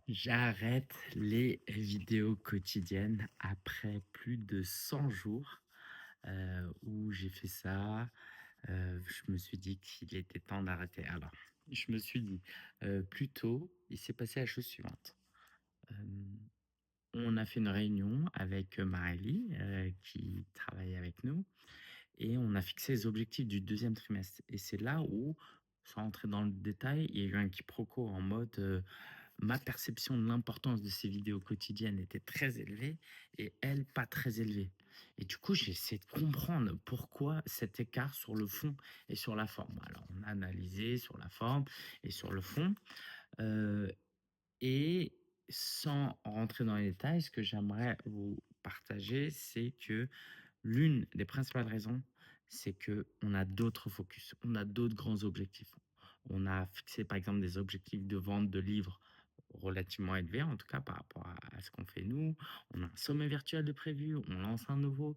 J'arrête les vidéos quotidiennes après plus de 100 jours, où j'ai fait ça. Je me suis dit qu'il était temps d'arrêter. Alors, je me suis dit, plus tôt, il s'est passé la chose suivante. Hem, on a fait une réunion avec, Maëlie, qui travaille avec nous et on a fixé les objectifs du deuxième trimestre et c'est là où, sans rentrer dans le détail, il y a eu un quiproquo en mode, ma perception de l'importance de ces vidéos quotidiennes était très élevée et elle, pas très élevée. Et du coup, j'ai essayé de comprendre pourquoi cet écart sur le fond et sur la forme. Alors, on a analysé sur la forme et sur le fond. euh, et sans rentrer dans les détails, ce que j'aimerais vous partager, c'est que l'une des principales raisons, c'est que on a d'autres focus, on a d'autres grands objectifs. On a fixé, par exemple, des objectifs de vente de livres relativement élevés, en tout cas par rapport à ce qu'on fait nous. On a un sommet virtuel de prévu, on lance un nouveau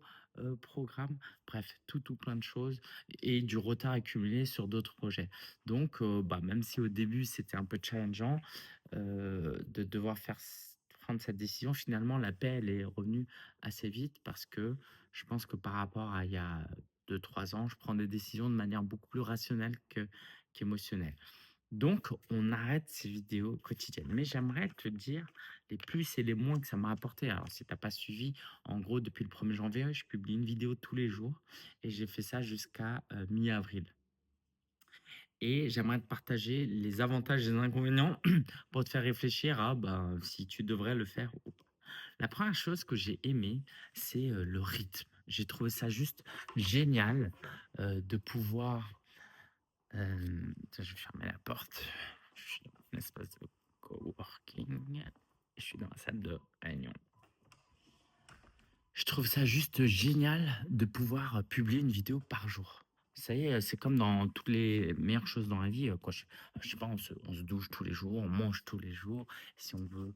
programme, bref, tout plein de choses et du retard accumulé sur d'autres projets. Donc, bah, même si au début c'était un peu challengeant de devoir prendre cette décision, finalement, la paix, elle est revenue assez vite parce que je pense que par rapport à il y a 2 3 ans, je prends des décisions de manière beaucoup plus rationnelle qu'émotionnelle. Donc, on arrête ces vidéos quotidiennes. Mais j'aimerais te dire les plus et les moins que ça m'a apporté. Alors, si tu as pas suivi, en gros, depuis le 1er janvier, je publie une vidéo tous les jours et j'ai fait ça jusqu'à mi-avril. Et j'aimerais te partager les avantages et les inconvénients pour te faire réfléchir à ben, si tu devrais le faire ou pas. La première chose que j'ai aimé, c'est le rythme. J'ai trouvé ça juste génial de pouvoir. Tiens, je vais fermer la porte. Je suis dans un espace de coworking. Je suis dans la salle de réunion. Je trouve ça juste génial de pouvoir publier une vidéo par jour. Ça y est, c'est comme dans toutes les meilleures choses dans la vie, quoi. Je sais pas, on se douche tous les jours, on mange tous les jours. Si on veut,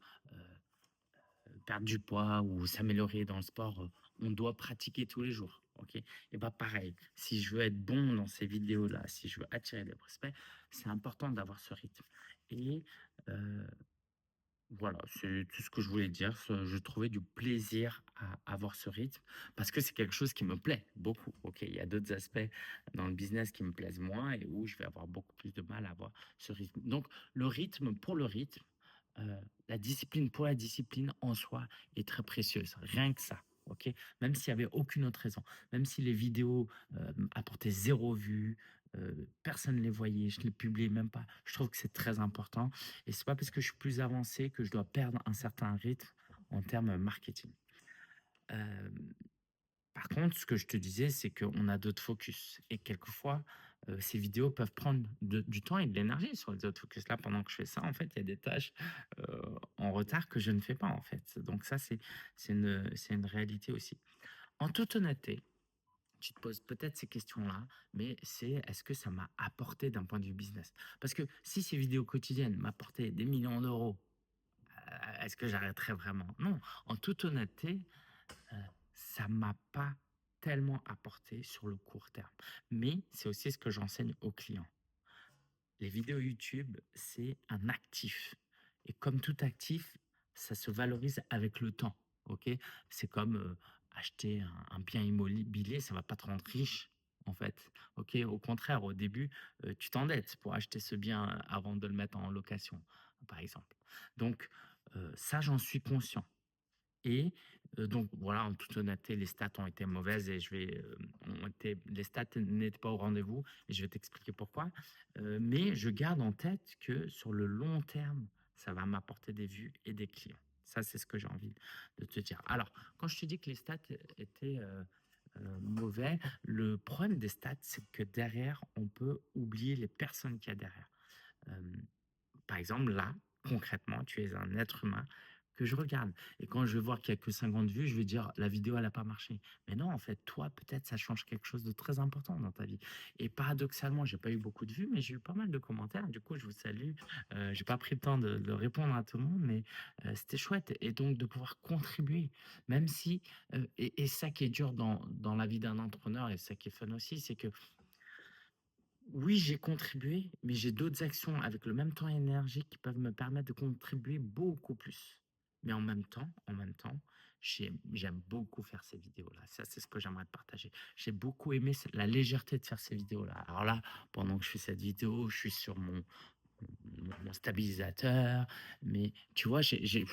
perdre du poids ou s'améliorer dans le sport, on doit pratiquer tous les jours, OK? Et bah, pareil, si je veux être bon dans ces vidéos-là, si je veux attirer des prospects, c'est important d'avoir ce rythme et heu voilà, c'est tout ce que je voulais dire. Je trouvais du plaisir à avoir ce rythme parce que c'est quelque chose qui me plaît beaucoup. Ok, il y a d'autres aspects dans le business qui me plaisent moins et où je vais avoir beaucoup plus de mal à avoir ce rythme. Donc, le rythme pour le rythme, la discipline pour la discipline en soi est très précieuse. Rien que ça. Ok, même s'il n'y avait aucune autre raison, même si les vidéos apportaient 0 vue, personne ne les voyait, je ne les publiais même pas. Je trouve que c'est très important et c'est pas parce que je suis plus avancé que je dois perdre un certain rythme en termes marketing. Hem, Par contre, ce que je te disais, c'est qu'on a d'autres focus et quelquefois, ces vidéos peuvent prendre du temps et de l'énergie sur les autres focus. Là, pendant que je fais ça, en fait, il y a des tâches, en retard que je ne fais pas, en fait. Donc ça, c'est une réalité aussi. En toute honnêteté, tu te poses peut-être ces questions-là, mais c'est est-ce que ça m'a apporté d'un point de vue business? Parce que si ces vidéos quotidiennes m'apportaient des millions d'euros, est-ce que j'arrêterais vraiment? Non. En toute honnêteté, heu, ça m'a pas tellement apporté sur le court terme. Mais c'est aussi ce que j'enseigne aux clients. Les vidéos YouTube, c'est un actif et comme tout actif, ça se valorise avec le temps, OK? C'est comme, acheter un bien immobilier, ça va pas te rendre riche, en fait, OK? Au contraire, au début, tu t'endettes pour acheter ce bien avant de le mettre en location, par exemple. Donc, ça, j'en suis conscient. Et donc voilà, en toute honnêteté, les stats ont été mauvaises et les stats n'étaient pas au rendez-vous et je vais t'expliquer pourquoi. Mais je garde en tête que sur le long terme, ça va m'apporter des vues et des clients. Ça, c'est ce que j'ai envie de te dire. Alors, quand je te dis que les stats étaient, mauvais, le problème des stats, c'est que derrière, on peut oublier les personnes qu'il y a derrière. Hem, Par exemple, là, concrètement, tu es un être humain que je regarde et quand je vais voir qu'il y a que 50 vues, je vais dire: «La vidéo, elle a pas marché». Mais non, en fait, toi, peut-être, ça change quelque chose de très important dans ta vie et paradoxalement, j'ai pas eu beaucoup de vues, mais j'ai eu pas mal de commentaires. Du coup, je vous salue. J'ai pas pris le temps de répondre à tout le monde, mais c'était chouette et donc de pouvoir contribuer, même si, et ça qui est dur dans la vie d'un entrepreneur et ça qui est fun aussi, c'est que Oui, j'ai contribué, mais j'ai d'autres actions avec le même temps et énergie qui peuvent me permettre de contribuer beaucoup plus. Mais en même temps, j'aime beaucoup faire ces vidéos-là. Ça, c'est ce que j'aimerais te partager. J'ai beaucoup aimé la légèreté de faire ces vidéos-là. Alors là, pendant que je fais cette vidéo, je suis sur mon stabilisateur, mais tu vois, j'ai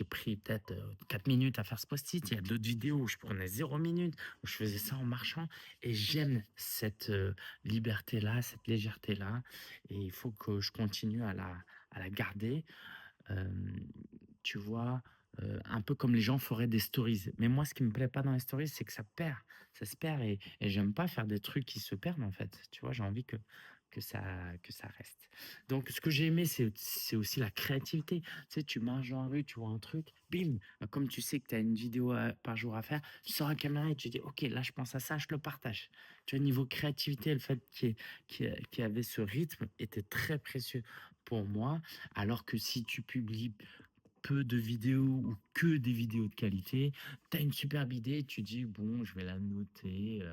pris peut-être 4 minutes à faire ce post-it. Il y a d'autres vidéos où je prenais 0 minutes, où je faisais ça en marchant. Et j'aime cette liberté-là, cette légèreté-là. Et il faut que je continue à la garder. Hem, Tu vois, un peu comme les gens feraient des stories. Mais moi, ce qui me plaît pas dans les stories, c'est que ça perd, ça se perd et j'aime pas faire des trucs qui se perdent, en fait. Tu vois? J'ai envie que ça reste. Donc ce que j'ai aimé, c'est aussi la créativité. Tu sais, tu marches dans la rue, tu vois un truc, bim, comme tu sais que tu as une vidéo par jour à faire, tu sors la caméra et tu dis: «OK, là, je pense à ça, je le partage». Tu vois, niveau créativité, le fait qu'il y avait ce rythme était très précieux pour moi. Alors que si tu publies peu de vidéos ou que des vidéos de qualité, tu as une superbe idée, tu dis: «Bon, je vais la noter,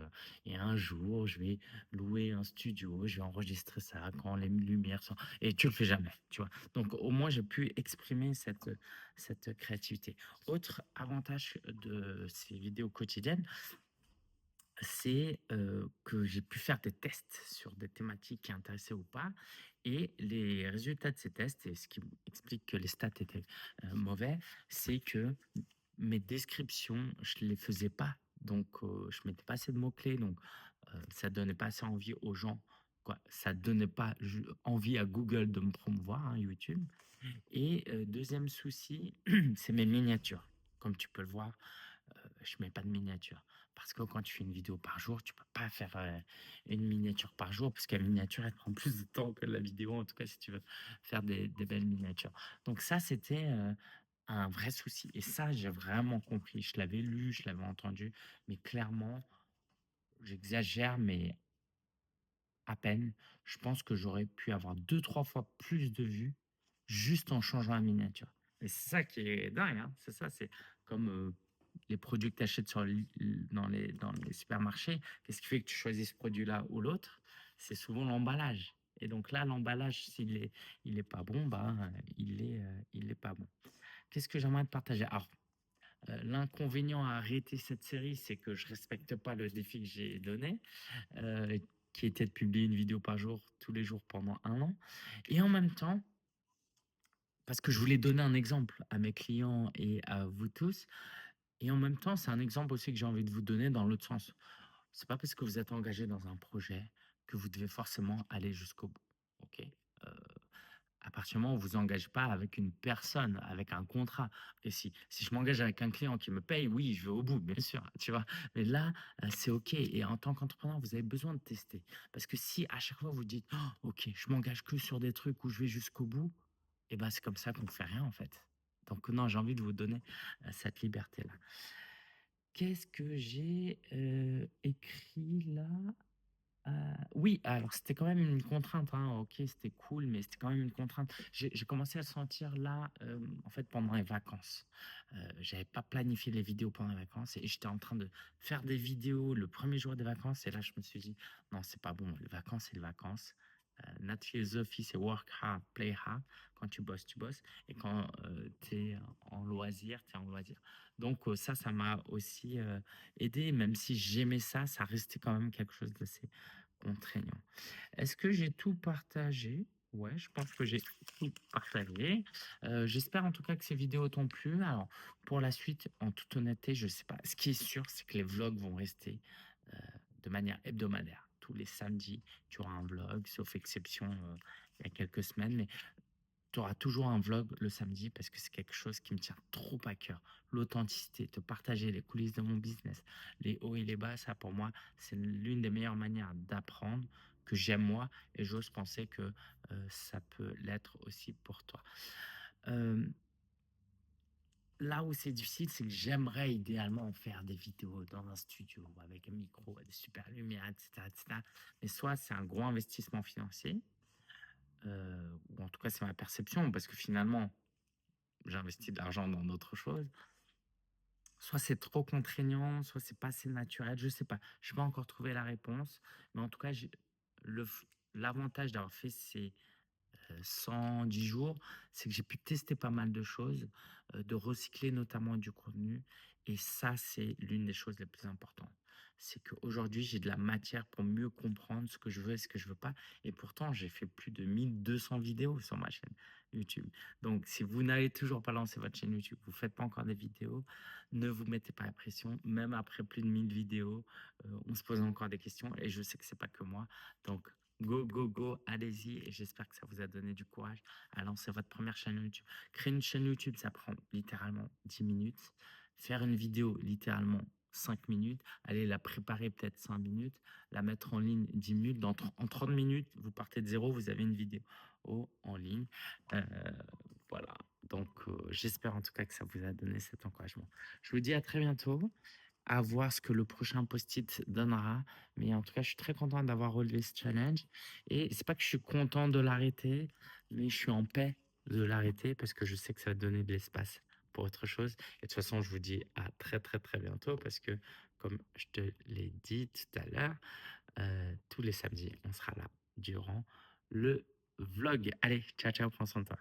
et un jour, je vais louer un studio, je vais enregistrer ça quand les lumières sont» et tu le fais jamais, tu vois? Donc au moins, j'ai pu exprimer cette créativité. Autre avantage de ces vidéos quotidiennes, c'est, que j'ai pu faire des tests sur des thématiques qui intéressaient ou pas et les résultats de ces tests et ce qui explique que les stats étaient, mauvais, c'est que mes descriptions, je les faisais pas. Donc, je mettais pas assez de mots-clés, donc, ça donnait pas assez envie aux gens, quoi. Ça donnait pas envie à Google de me promouvoir, hein, YouTube et 2e souci, c'est mes miniatures. Comme tu peux le voir, je mets pas de miniature. Parce que quand tu fais une vidéo par jour, tu peux pas faire, une miniature par jour parce que la miniature, elle prend plus de temps que la vidéo, en tout cas si tu veux faire des belles miniatures. Donc ça, c'était, un vrai souci et ça, j'ai vraiment compris. Je l'avais lu, je l'avais entendu, mais clairement, j'exagère, mais à peine. Je pense que j'aurais pu avoir 2 3 fois plus de vues juste en changeant la miniature. Et c'est ça qui est dingue, hein. C'est ça, c'est comme, les produits que tu achètes sur dans les supermarchés. Qu'est-ce qui fait que tu choisis ce produit-là ou l'autre? C'est souvent l'emballage. Et donc là, l'emballage, s'il est pas bon, bah, il est pas bon. Qu'est-ce que j'aimerais te partager? Alors, l'inconvénient à arrêter cette série, c'est que je respecte pas le défi que j'ai donné, heu, qui était de publier une vidéo par jour, tous les jours pendant 1 an et en même temps, parce que je voulais donner un exemple à mes clients et à vous tous et en même temps, c'est un exemple aussi que j'ai envie de vous donner dans l'autre sens. C'est pas parce que vous êtes engagé dans un projet que vous devez forcément aller jusqu'au bout, OK? À partir du moment où vous engagez pas avec une personne, avec un contrat et si je m'engage avec un client qui me paye, oui, je vais au bout, bien sûr, tu vois? Mais là, c'est OK et en tant qu'entrepreneur, vous avez besoin de tester. Parce que si à chaque fois vous dites: «Oh, OK, je m'engage que sur des trucs où je vais jusqu'au bout», et ben, c'est comme ça qu'on fait rien, en fait. Donc non, j'ai envie de vous donner, cette liberté-là. Qu'est-ce que j'ai, écrit là? Oui, alors c'était quand même une contrainte, hein. OK, c'était cool, mais c'était quand même une contrainte. J'ai commencé à le sentir là, en fait, pendant les vacances. J'avais pas planifié les vidéos pendant les vacances et j'étais en train de faire des vidéos le premier jour des vacances et là, je me suis dit: «Non, c'est pas bon, les vacances, c'est les vacances». Notre philosophie, c'est work hard, play hard. Quand tu bosses, tu bosses et quand, tu es en loisir, tu es en loisir. Donc ça m'a aussi, aidé. Même si j'aimais ça, ça restait quand même quelque chose d'assez contraignant. Est-ce que j'ai tout partagé? Ouais, je pense que j'ai tout partagé. J'espère en tout cas que ces vidéos t'ont plu. Alors, pour la suite, en toute honnêteté, je sais pas. Ce qui est sûr, c'est que les vlogs vont rester, heu, de manière hebdomadaire. Tous les samedis, tu auras un vlog, sauf exception, il y a quelques semaines, mais tu auras toujours un vlog le samedi parce que c'est quelque chose qui me tient trop à cœur. L'authenticité, te partager les coulisses de mon business, les hauts et les bas, ça pour moi, c'est l'une des meilleures manières d'apprendre que j'aime moi et j'ose penser que ça peut l'être aussi pour toi. Euh, Là où c'est difficile, c'est que j'aimerais idéalement faire des vidéos dans un studio avec un micro, des super lumières, etc., etc. Mais soit c'est un gros investissement financier, ou en tout cas c'est ma perception, parce que finalement, j'investis de l'argent dans d'autres choses. Soit c'est trop contraignant, soit c'est pas assez naturel, je sais pas. Je n'ai pas encore trouvé la réponse, mais en tout cas, le f l'avantage d'avoir fait ces 110 jours, c'est que j'ai pu tester pas mal de choses, de recycler notamment du contenu et ça, c'est l'une des choses les plus importantes. C'est qu'aujourd'hui, j'ai de la matière pour mieux comprendre ce que je veux et ce que je veux pas et pourtant, j'ai fait plus de 1 200 vidéos sur ma chaîne YouTube. Donc si vous n'avez toujours pas lancé votre chaîne YouTube, vous faites pas encore des vidéos, ne vous mettez pas la pression. Même après plus de 1 000 vidéos, on se pose encore des questions et je sais que c'est pas que moi. Donc go, go, go, allez-y et j'espère que ça vous a donné du courage à lancer votre première chaîne YouTube. Créer une chaîne YouTube, ça prend littéralement 10 minutes. Faire une vidéo, littéralement 5 minutes. Allez la préparer peut-être 5 minutes. La mettre en ligne 10 minutes. En 30 minutes, vous partez de zéro, vous avez une vidéo en ligne. Euh, voilà. Donc, j'espère en tout cas que ça vous a donné cet encouragement. Je vous dis à très bientôt. À voir ce que le prochain post-it donnera. Mais en tout cas, je suis très content d'avoir relevé ce challenge. Et c'est pas que je suis content de l'arrêter, mais je suis en paix de l'arrêter parce que je sais que ça va donner de l'espace pour autre chose. Et de toute façon, je vous dis à très, très, très bientôt parce que, comme je te l'ai dit tout à l'heure, tous les samedis, on sera là durant le vlog. Allez, ciao, ciao, prends soin de toi.